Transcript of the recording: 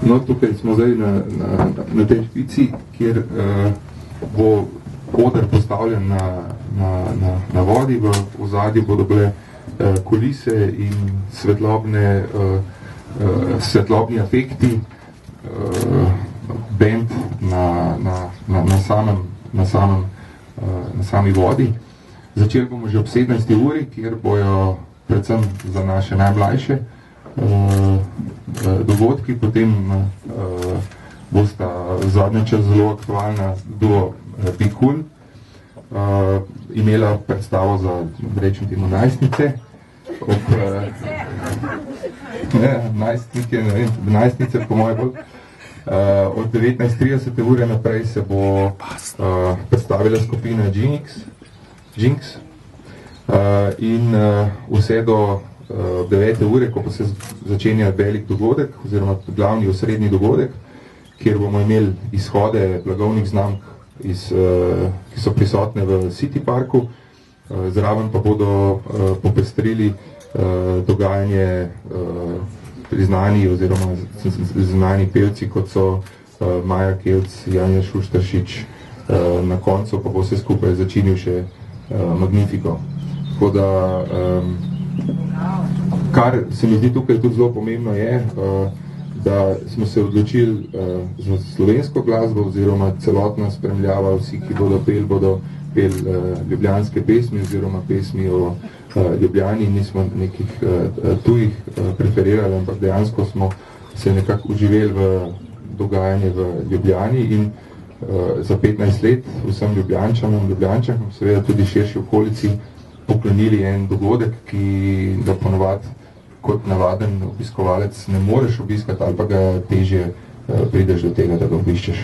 No, tukaj smo zdaj na tej špici, kjer bo oder postavljen na vodi, v ozadju bodo bile kulise in svetlobni efekti, band na sami vodi. Začeli bomo že ob 17. uri, kjer bojo predvsem za naše najmlajše dogodki, potem bosta zadnja čas zelo aktualna duo Be Cool, imela predstavo za, rečem temu, najstnice. Najstnice, po moje bolj. Od 19:30 ure naprej se bo predstavila skupina Jinx in vse do 9. ure, ko pa se začenja velik dogodek, oziroma glavni osrednji dogodek, kjer bomo imeli izhode blagovnih znamk, ki so prisotne v City Parku, zraven pa bodo popestrili dogajanje priznani oziroma znani pevci, kot so Maja Kevc, Janja Šuštaršič, na koncu pa bo vse skupaj začinil še Magnifico. Tako da, kar se mi zdi tukaj tudi zelo pomembno je, da smo se odločili za slovensko glasbo oziroma celotna spremljava, vsi, ki bodo peli ljubljanske pesmi oziroma pesmi o Ljubljani, nismo nekih tujih preferirali, ampak dejansko smo se nekako uživeli v dogajanje v Ljubljani in za 15 let vsem Ljubljančanom, seveda tudi širši okolici, poklonili en dogodek, ki ga ponovadi kot navaden obiskovalec ne moreš obiskati ali pa ga težje prideš do tega, da ga obiščeš.